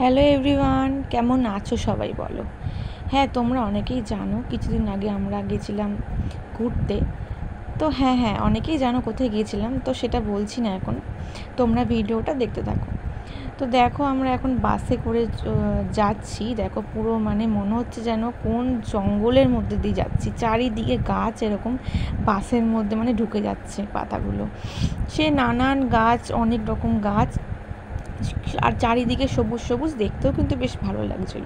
Hello everyone, কেমন আছো সবাই বলো। হ্যাঁ, তোমরা অনেকেই জানো কিছুদিন আগে আমরা গেছিলাম ঘুরতে। তো হ্যাঁ অনেকেই জানো কোথায় গিয়েছিলাম, তো সেটা বলছি না এখন, তোমরা ভিডিওটা দেখতে থাকো। তো দেখো আমরা এখন বাসে করে যাচ্ছি। দেখো পুরো মনে হচ্ছে যেন কোন জঙ্গলের মধ্যে দিয়ে যাচ্ছি, চারিদিকে গাছ এরকম বাসের মধ্যে ঢুকে যাচ্ছে পাতাগুলো। সে নানান গাছ, অনেক রকম গাছ, আর চারিদিকে সবুজ সবুজ, দেখতেও কিন্তু বেশ ভালো লাগছিল।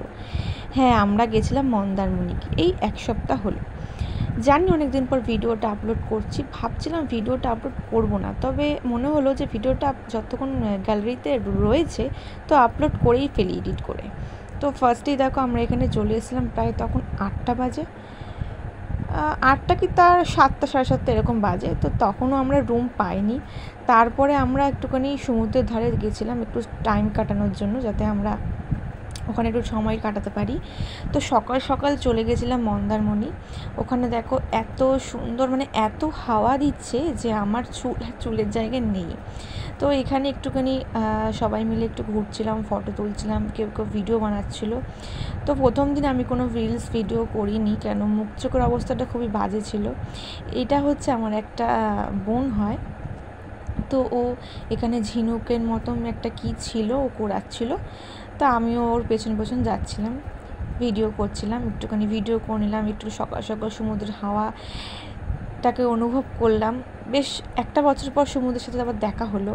হ্যাঁ, আমরা গেছিলাম মন্দারমণিকে এই এক সপ্তাহ হলো। জানি অনেক দিন পর ভিডিওটা আপলোড করছি, ভাবছিলাম ভিডিওটা আপলোড করব না, তবে মনে হলো যে ভিডিওটা যতক্ষণ গ্যালারিতে রয়েছে তো আপলোড করেই ফেলি এডিট করে। তো ফার্স্টেই দেখো আমরা এখানে চলে এসেছিলাম প্রায় তখন 8টা বাজে, 8টা কি তার 7টা সাড়ে 7টা এরকম বাজে। তো তখনও আমরা রুম পাইনি। তারপরে আমরা একটুখানি সমুদ্রের ধারে গেছিলাম একটু টাইম কাটানোর জন্য, যাতে আমরা ওখানে একটু সময় কাটাতে পারি। তো সকাল সকাল চলে গেছিলাম মন্দারমণি। ওখানে দেখো এত সুন্দর, এত হাওয়া দিচ্ছে যে আমার চুলের জায়গায় নেই। তো এখানে একটুখানি সবাই মিলে একটু ঘুরছিলাম, ফটো তুলছিলাম, কেউ কেউ ভিডিও বানাচ্ছিল। তো প্রথম দিন আমি কোনো রিলস ভিডিও করিনি, কেন মুখ চোখের অবস্থাটা খুবই বাজে ছিল। এটা হচ্ছে আমার একটা বোন হয়, তো ও এখানে ঝিনুকের মতন একটা কী ছিল, ও করাচ্ছিল। তা আমিও ওর পেছন পেছন যাচ্ছিলাম, ভিডিও করছিলাম, একটুখানি ভিডিও করে নিলাম, একটু সকাল সকাল সমুদ্রের হাওয়াটাকে অনুভব করলাম। বেশ একটা বছর পর সমুদ্রের সাথে আবার দেখা হলো।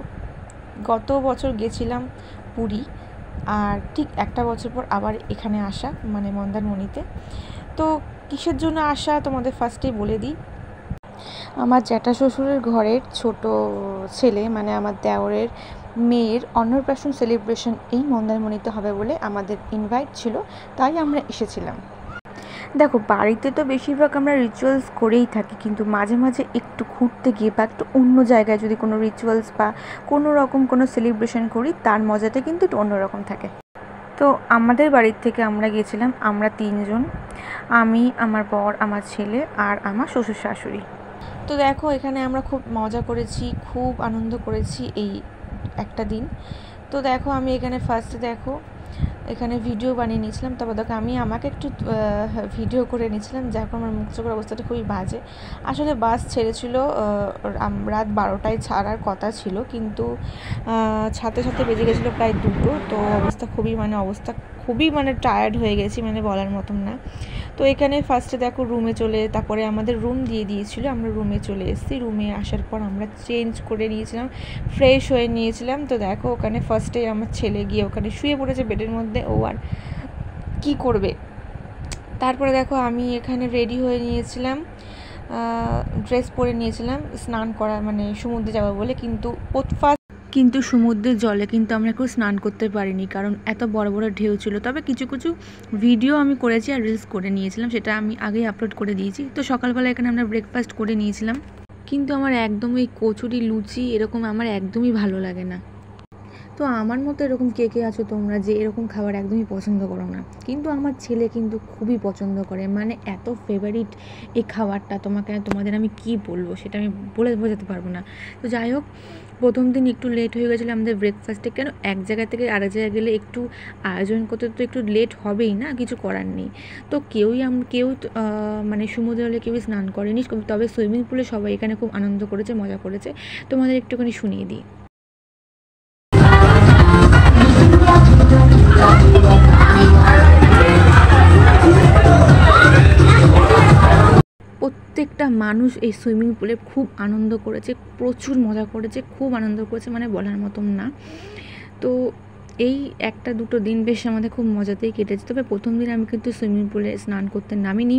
গত বছর গেছিলাম পুরী, আর ঠিক একটা বছর পর আবার এখানে আসা, মন্দারমণিতে। তো কিসের জন্য আসা তোমাদের ফার্স্টেই বলে দিই। আমার জ্যাঠা শ্বশুরের ঘরের ছোট ছেলে, আমার দেওরের মেয়ের অন্নপ্রাশন সেলিব্রেশন এই মন্দারমণিতে হবে বলে আমাদের ইনভাইট ছিল, তাই আমরা এসেছিলাম। দেখো, বাড়িতে তো বেশিরভাগ আমরা রিচুয়ালস করেই থাকি, কিন্তু মাঝে মাঝে একটু ঘুরতে গিয়ে বা একটু অন্য জায়গায় যদি কোনো রিচুয়ালস বা কোনো রকম কোনো সেলিব্রেশন করি, তার মজাটা কিন্তু একটু অন্যরকম থাকে। তো আমাদের বাড়ির থেকে আমরা গিয়েছিলাম, আমরা 3জন, আমি, আমার বর, আমার ছেলে আর আমার শ্বশুর শাশুড়ি। তো দেখো এখানে আমরা খুব মজা করেছি, খুব আনন্দ করেছি এই একটা দিন। তো দেখো আমি এখানে ফার্স্টে দেখো এখানে ভিডিও বানিয়ে নিয়েছিলাম, তারপর দেখো আমি আমাকে একটু ভিডিও করে নিয়েছিলাম, যার আমার মুখ চোখের অবস্থাটা খুবই বাজে। আসলে বাস ছেড়েছিল রাত 12টায় ছাড়ার কথা ছিল, কিন্তু সাথে সাথে বেজে গেছিলো প্রায় 2টো। তো অবস্থা খুবই টায়ার্ড হয়ে গেছি, বলার মতন না। তো এখানে ফার্স্টে দেখো রুমে তারপরে আমাদের রুম দিয়ে দিয়েছিল, আমরা রুমে চলে এসেছি। রুমে আসার পর আমরা চেঞ্জ করে নিয়েছিলাম, ফ্রেশ হয়ে নিয়েছিলাম। তো দেখো ওখানে ফার্স্টে আমার ছেলে গিয়ে ওখানে শুয়ে পড়েছে বেডের মধ্যে, ও আর কী করবে। তারপরে দেখো আমি এখানে রেডি হয়ে নিয়েছিলাম, ড্রেস পরে নিয়েছিলাম স্নান করা, সমুদ্রে যাবো বলে। কিন্তু সমুদ্রের জলে কিন্তু আমরা কেউ স্নান করতে পারিনি, কারণ এত বড় বড় ঢেউ ছিল। তবে কিছু কিছু ভিডিও আমি করেছি আর রিলস করে নিয়েছিলাম, সেটা আমি আগেই আপলোড করে দিয়েছি। তো সকালবেলা এখানে আমরা ব্রেকফাস্ট করে নিয়েছিলাম, কিন্তু আমার একদম এই কচুরি লুচি এরকম আমার একদমই ভালো লাগে না। তো আমার মতো এরকম কে কে আছো তোমরা যে এরকম খাবার একদমই পছন্দ করো না, কিন্তু আমার ছেলে কিন্তু খুবই পছন্দ করে, এত ফেভারিট এই খাবারটা। তোমাদের আমি কি বলবো, সেটা আমি বলে বোঝাতে পারবো না। তো যাই হোক, প্রথম দিন একটু লেট হয়ে গেছিলো আমাদের ব্রেকফাস্টে, কেন এক জায়গা থেকে আরেক জায়গায় গেলে একটু আয়োজন করতে তো একটু লেট হবেই না, কিছু করার নেই। তো কেউ সমুদ্রে হলে কেউই স্নান করেনি, তবে সুইমিং পুলে সবাই এখানে খুব আনন্দ করেছে, মজা করেছে। তোমাদের একটুখানি শুনিয়ে দিই। প্রত্যেকটা মানুষ এই সুইমিং পুলে খুব আনন্দ করেছে, প্রচুর মজা করেছে, খুব আনন্দ করেছে, বলার মতন না। তো এই 1-2 দিন বেশ আমাদের খুব মজাতেই কেটেছে। তবে প্রথম দিন আমি কিন্তু সুইমিং পুলে স্নান করতে নামিনি,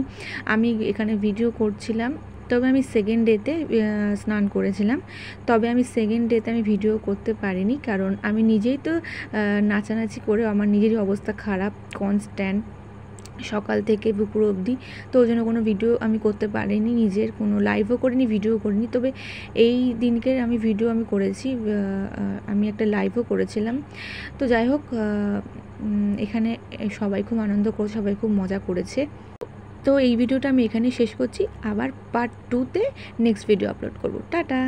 আমি এখানে ভিডিও করছিলাম। তবে আমি সেকেন্ড ডেতে স্নান করেছিলাম, তবে আমি সেকেন্ড ডেতে আমি ভিডিও করতে পারিনি, কারণ আমি নিজেই তো নাচানাচি করে আমার নিজেরই অবস্থা খারাপ কনস্ট্যান্ট সকাল থেকে দুপুর অবধি। তো ওই জন্য কোনো ভিডিও আমি করতে পারিনি, নিজের কোনো লাইভও করিনি, ভিডিও করিনি। তবে এই দিনকে আমি ভিডিও করেছি, আমি একটা লাইভও করেছিলাম। তো যাই হোক, এখানে সবাই খুব আনন্দ করেছে, সবাই খুব মজা করেছে। তো এই ভিডিওটা আমি এখানে শেষ করছি, আবার পার্ট 2তে নেক্সট ভিডিও আপলোড করব। টাটা।